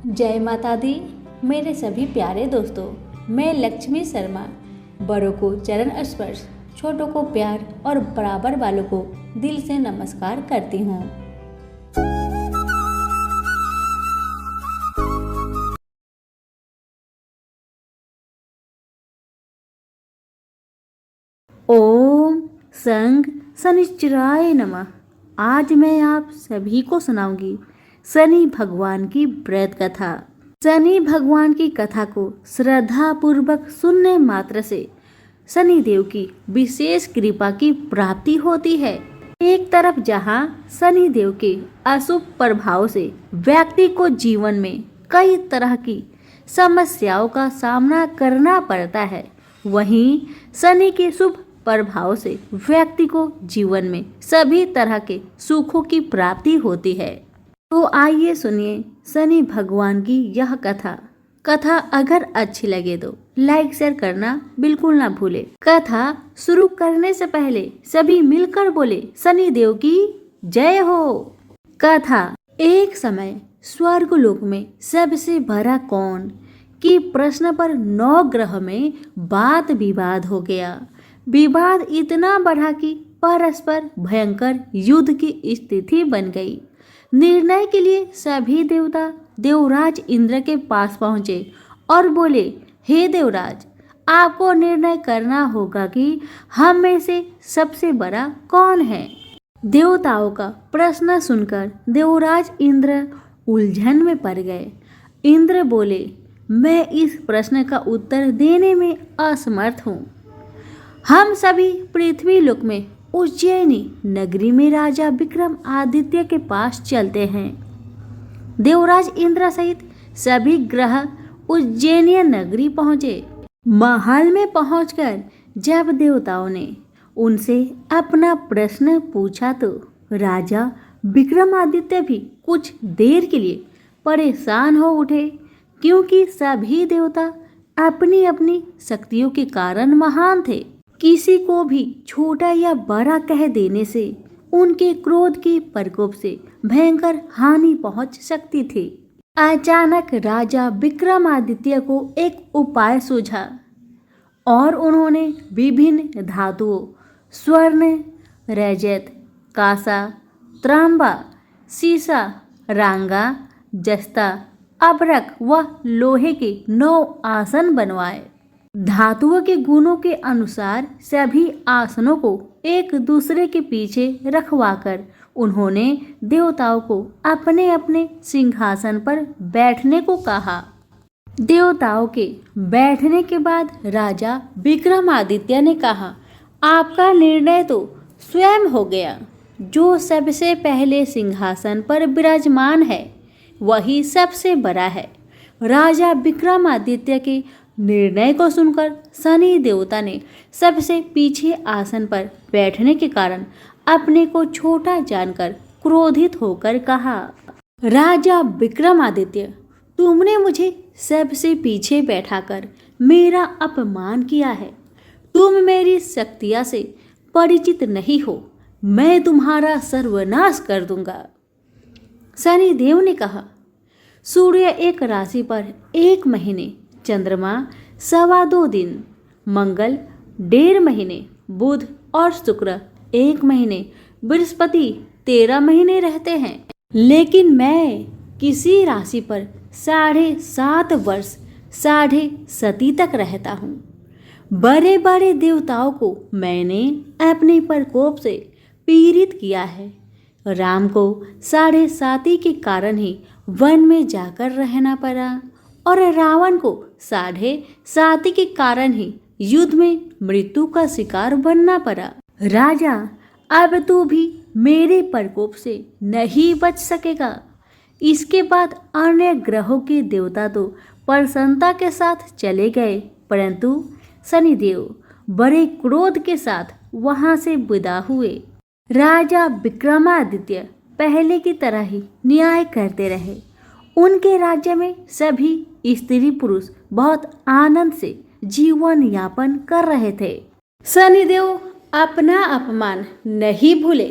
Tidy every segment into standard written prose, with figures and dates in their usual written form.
जय माता दी। मेरे सभी प्यारे दोस्तों, मैं लक्ष्मी शर्मा बड़ों को चरण स्पर्श, छोटों को प्यार और बराबर वालों को दिल से नमस्कार करती हूँ। ओम संग शनिश्चराय नमः। आज मैं आप सभी को सुनाऊंगी शनि भगवान की व्रत कथा। शनि भगवान की कथा को श्रद्धा पूर्वक सुनने मात्र से शनि देव की विशेष कृपा की प्राप्ति होती है। एक तरफ जहां शनि देव के अशुभ प्रभाव से व्यक्ति को जीवन में कई तरह की समस्याओं का सामना करना पड़ता है, वहीं शनि के शुभ प्रभाव से व्यक्ति को जीवन में सभी तरह के सुखों की प्राप्ति होती है। तो आइए सुनिए शनि भगवान की यह कथा अगर अच्छी लगे तो लाइक शेयर करना बिल्कुल ना भूले। कथा शुरू करने से पहले सभी मिलकर बोले शनि देव की जय हो। कथा। एक समय स्वर्गलोक में सबसे बड़ा कौन की प्रश्न पर 9 ग्रह में वाद विवाद हो गया। विवाद इतना बढ़ा कि परस्पर भयंकर युद्ध की स्थिति बन गई। निर्णय के लिए सभी देवता देवराज इंद्र के पास पहुंचे और बोले, हे देवराज, आपको निर्णय करना होगा कि हम में से सबसे बड़ा कौन है। देवताओं का प्रश्न सुनकर देवराज इंद्र उलझन में पड़ गए। इंद्र बोले, मैं इस प्रश्न का उत्तर देने में असमर्थ हूँ। हम सभी पृथ्वी लोक में उज्जैनी नगरी में राजा विक्रम आदित्य के पास चलते हैं। देवराज इंद्र सहित सभी ग्रह उज्जैनी नगरी पहुंचे। महल में पहुंचकर जब देवताओं ने उनसे अपना प्रश्न पूछा तो राजा विक्रमादित्य भी कुछ देर के लिए परेशान हो उठे, क्योंकि सभी देवता अपनी अपनी शक्तियों के कारण महान थे। किसी को भी छोटा या बड़ा कह देने से उनके क्रोध के प्रकोप से भयंकर हानि पहुंच सकती थी। अचानक राजा विक्रमादित्य को एक उपाय सूझा और उन्होंने विभिन्न धातुओं स्वर्ण, रजत, कांसा, तांबा, सीसा, रांगा, जस्ता, अभ्रक व लोहे के 9 आसन बनवाए। धातुओं के गुणों के अनुसार सभी आसनों को एक दूसरे के पीछे रखवाकर उन्होंने देवताओं को अपने अपने सिंहासन पर बैठने को कहा। देवताओं के बैठने के बाद राजा विक्रमादित्य ने कहा, आपका निर्णय तो स्वयं हो गया। जो सबसे पहले सिंहासन पर विराजमान है वही सबसे बड़ा है। राजा विक्रमादित्य के निर्णय को सुनकर शनि देवता ने सबसे पीछे आसन पर बैठने के कारण अपने को छोटा जानकर क्रोधित होकर कहा, राजा विक्रमादित्य, तुमने मुझे सबसे पीछे बैठाकर मेरा अपमान किया है। तुम मेरी शक्तियां से परिचित नहीं हो। मैं तुम्हारा सर्वनाश कर दूंगा। शनि देव ने कहा, सूर्य एक राशि पर 1 महीने, चंद्रमा 2.25 दिन, मंगल 1.5 महीने, बुध और शुक्र 1 महीने, बृहस्पति 13 महीने रहते हैं। लेकिन मैं किसी राशि पर 7.5 वर्ष 7.5 तक रहता हूँ। बड़े बड़े देवताओं को मैंने अपने प्रकोप से पीड़ित किया है। राम को 7.5 के कारण ही वन में जाकर रहना पड़ा और रावण को 7.5 के कारण ही युद्ध में मृत्यु का शिकार बनना पड़ा। राजा, अब तू भी मेरे प्रकोप से नहीं बच सकेगा। इसके बाद अन्य ग्रहों के देवता तो प्रसन्नता के साथ चले गए, परंतु शनिदेव बड़े क्रोध के साथ वहां से विदा हुए। राजा विक्रमादित्य पहले की तरह ही न्याय करते रहे। उनके राज्य में सभी स्त्री पुरुष बहुत आनंद से जीवन यापन कर रहे थे। शनिदेव अपना अपमान नहीं भूले।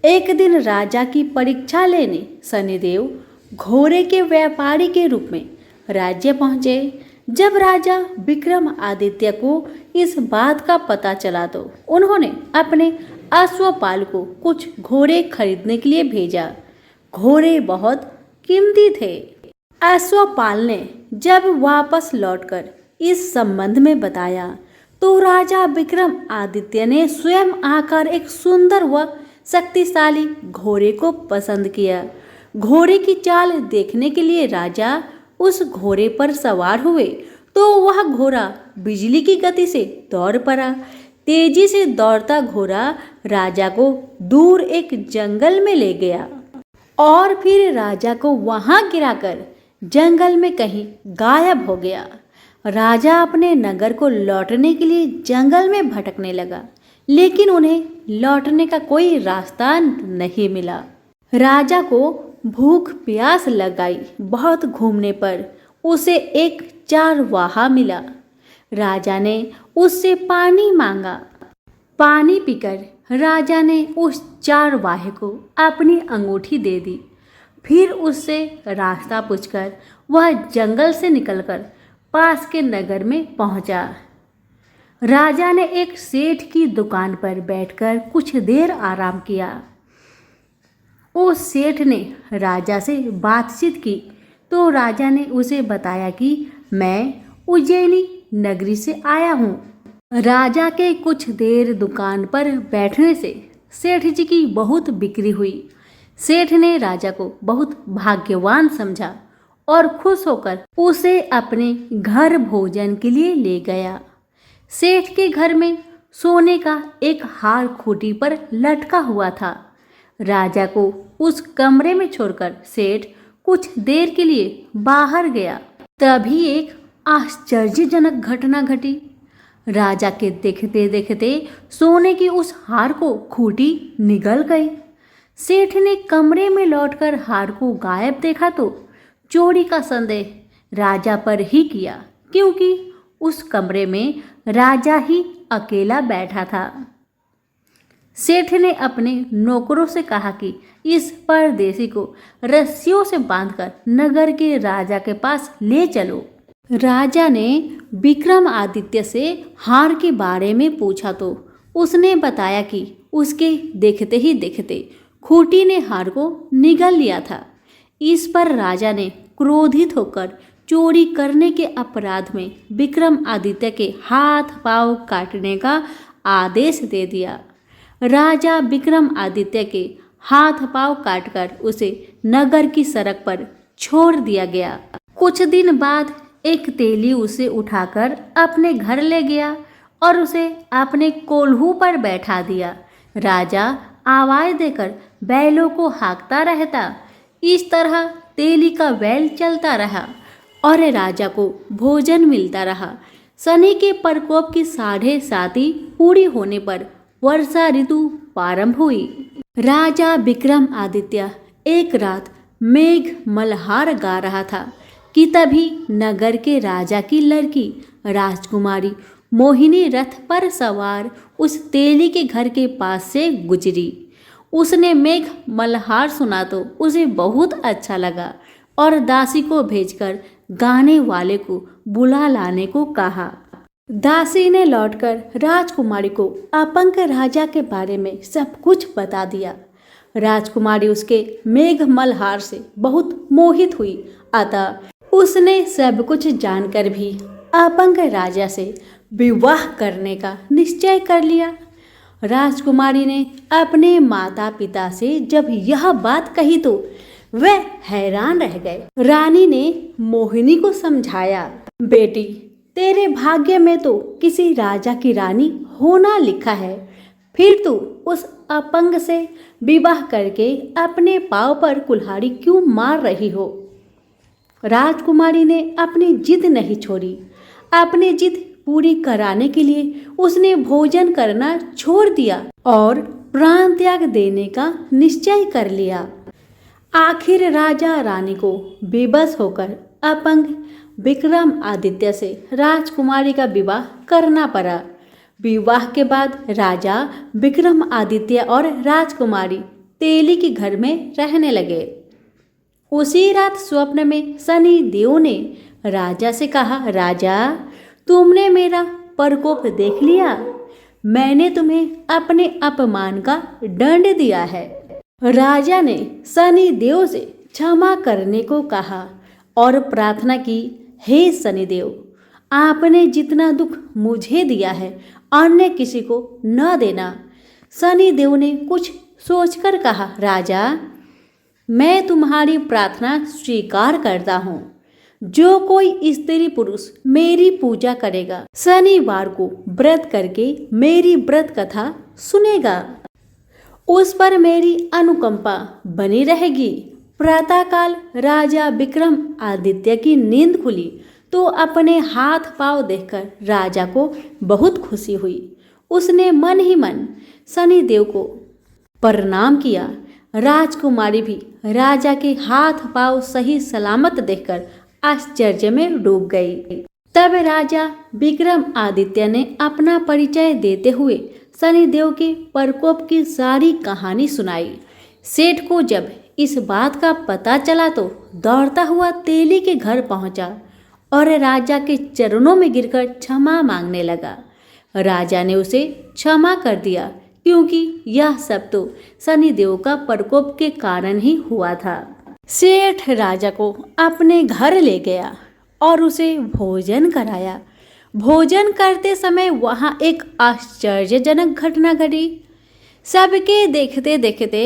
एक दिन राजा की परीक्षा लेने शनिदेव घोड़े के व्यापारी के रूप में राज्य पहुंचे। जब राजा विक्रमादित्य को इस बात का पता चला तो उन्होंने अपने अश्वपाल को कुछ घोड़े खरीदने के लिए भेजा। घोड़े बहुत कीमती थे। अश्वपाल ने जब वापस लौटकर इस संबंध में बताया तो राजा विक्रमादित्य ने स्वयं आकर एक सुंदर व शक्तिशाली घोड़े को पसंद किया। घोड़े की चाल देखने के लिए राजा उस घोड़े पर सवार हुए तो वह घोड़ा बिजली की गति से दौड़ पड़ा। तेजी से दौड़ता घोड़ा राजा को दूर एक जंगल में ले गया और फिर राजा को वहां गिराकर जंगल में कहीं गायब हो गया। राजा अपने नगर को लौटने के लिए जंगल में भटकने लगा, लेकिन उन्हें लौटने का कोई रास्ता नहीं मिला। राजा को भूख प्यास लगाई। बहुत घूमने पर उसे एक चारवाहा मिला। राजा ने उससे पानी मांगा। पानी पीकर राजा ने उस चारवाहे को अपनी अंगूठी दे दी। फिर उससे रास्ता पूछकर वह जंगल से निकलकर पास के नगर में पहुंचा। राजा ने एक सेठ की दुकान पर बैठकर कुछ देर आराम किया। उस सेठ ने राजा से बातचीत की तो राजा ने उसे बताया कि मैं उज्जैनी नगरी से आया हूँ। राजा के कुछ देर दुकान पर बैठने से सेठ जी की बहुत बिक्री हुई। सेठ ने राजा को बहुत भाग्यवान समझा और खुश होकर उसे अपने घर भोजन के लिए ले गया। सेठ के घर में सोने का एक हार खूंटी पर लटका हुआ था। राजा को उस कमरे में छोड़कर सेठ कुछ देर के लिए बाहर गया। तभी एक आश्चर्यजनक घटना घटी। राजा के देखते देखते सोने की उस हार को खूंटी निगल गई। सेठ ने कमरे में लौटकर हार को गायब देखा तो चोरी का संदेह राजा पर ही किया, क्योंकि उस कमरे में राजा ही अकेला बैठा था। सेठ ने अपने नौकरों से कहा कि इस परदेसी को रस्सियों से बांधकर नगर के राजा के पास ले चलो। राजा ने विक्रमादित्य से हार के बारे में पूछा तो उसने बताया कि उसके देखते ही देखते खूंटी ने हार को निगल लिया था। इस पर राजा ने क्रोधित होकर चोरी करने के अपराध में विक्रमादित्य के हाथ पांव काटने का आदेश दे दिया। राजा विक्रमादित्य के हाथ पांव काटकर उसे नगर की सड़क पर छोड़ दिया गया। कुछ दिन बाद एक तेली उसे उठाकर अपने घर ले गया और उसे अपने कोल्हू पर बैठा दिया। राजा आवाज देकर बैलों को हाँकता रहता। इस तरह तेली का बैल चलता रहा और राजा को भोजन मिलता रहा। शनि के प्रकोप की 7.5 पूरी होने पर वर्षा ऋतु प्रारंभ हुई। राजा विक्रमादित्य एक रात मेघ मल्हार गा रहा था कि तभी नगर के राजा की लड़की राजकुमारी मोहिनी रथ पर सवार उस तेली के घर के पास से गुजरी। उसने मेघ मल्हार सुना तो उसे बहुत अच्छा लगा और दासी को भेजकर गाने वाले को बुला लाने को कहा। दासी ने लौटकर राजकुमारी को अपंग राजा के बारे में सब कुछ बता दिया। राजकुमारी उसके मेघ मल्हार से बहुत मोहित हुई, अतः उसने सब कुछ जानकर भी अपंग राजा से विवाह करने का निश्चय कर लिया। राजकुमारी ने अपने माता पिता से जब यह बात कही तो वे हैरान रह गए। रानी ने मोहिनी को समझाया, बेटी तेरे भाग्य में तो किसी राजा की रानी होना लिखा है, फिर तू उस अपंग से विवाह करके अपने पांव पर कुल्हाड़ी क्यों मार रही हो। राजकुमारी ने अपनी जिद नहीं छोड़ी। अपनी जिद पूरी कराने के लिए उसने भोजन करना छोड़ दिया और प्राण त्याग देने का निश्चय कर लिया। आखिर राजा रानी को बेबस होकर अपंग विक्रमादित्य से राजकुमारी का विवाह करना पड़ा। विवाह के बाद राजा विक्रमादित्य और राजकुमारी तेली के घर में रहने लगे। उसी रात स्वप्न में शनि देव ने राजा से कहा, राजा तुमने मेरा प्रकोप देख लिया, मैंने तुम्हें अपने अपमान का दंड दिया है। राजा ने शनि देव से क्षमा करने को कहा और प्रार्थना की, हे शनिदेव, आपने जितना दुख मुझे दिया है अन्य किसी को न देना। शनिदेव ने कुछ सोचकर कहा, राजा मैं तुम्हारी प्रार्थना स्वीकार करता हूँ। जो कोई स्त्री पुरुष मेरी पूजा करेगा, शनिवार को व्रत करके मेरी व्रत कथा सुनेगा, उस पर मेरी अनुकंपा बनी रहेगी। प्रातःकाल राजा विक्रम आदित्य की नींद खुली तो अपने हाथ पांव देखकर राजा को बहुत खुशी हुई। उसने मन ही मन शनिदेव को प्रणाम किया। राजकुमारी भी राजा के हाथ पांव सही सलामत देखकर आश्चर्य में डूब गई। तब राजा विक्रम आदित्य ने अपना परिचय देते हुए शनिदेव के प्रकोप की सारी कहानी सुनाई। सेठ को जब इस बात का पता चला तो दौड़ता हुआ तेली के घर पहुंचा और राजा के चरणों में गिरकर क्षमा मांगने लगा। राजा ने उसे क्षमा कर दिया क्योंकि यह सब तो शनिदेव का प्रकोप के कारण ही हुआ था। सेठ राजा को अपने घर ले गया और उसे भोजन कराया। भोजन करते समय वहां एक आश्चर्यजनक घटना घटी। सबके देखते देखते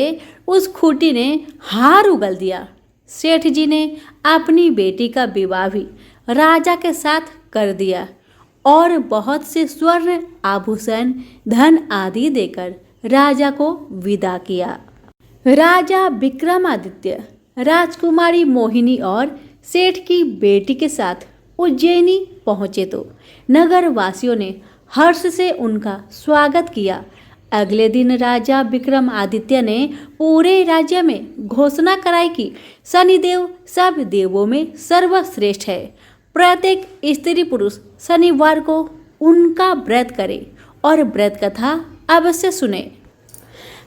उस खूंटी ने हार उगल दिया। सेठ जी ने अपनी बेटी का विवाह भी राजा के साथ कर दिया और बहुत से स्वर्ण आभूषण, धन आदि देकर राजा को विदा किया। राजा विक्रमादित्य राजकुमारी मोहिनी और सेठ की बेटी के साथ उज्जैनी पहुंचे तो नगर वासियों ने हर्ष से उनका स्वागत किया। अगले दिन राजा विक्रमादित्य ने पूरे राज्य में घोषणा कराई कि शनिदेव सब देवों में सर्वश्रेष्ठ है। प्रत्येक स्त्री पुरुष शनिवार को उनका व्रत करे और व्रत कथा अवश्य सुने।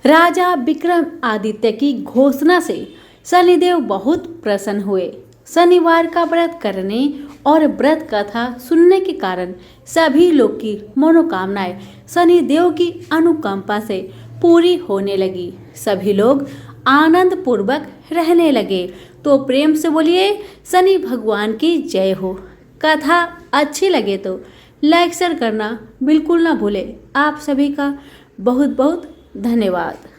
राजा विक्रमादित्य की घोषणा से शनिदेव बहुत प्रसन्न हुए। शनिवार का व्रत करने और व्रत कथा सुनने के कारण सभी लोग की मनोकामनाएं शनिदेव की अनुकंपा से पूरी होने लगी। सभी लोग आनंद पूर्वक रहने लगे। तो प्रेम से बोलिए शनि भगवान की जय हो। कथा अच्छी लगे तो लाइक शेयर करना बिल्कुल ना भूले। आप सभी का बहुत बहुत धन्यवाद।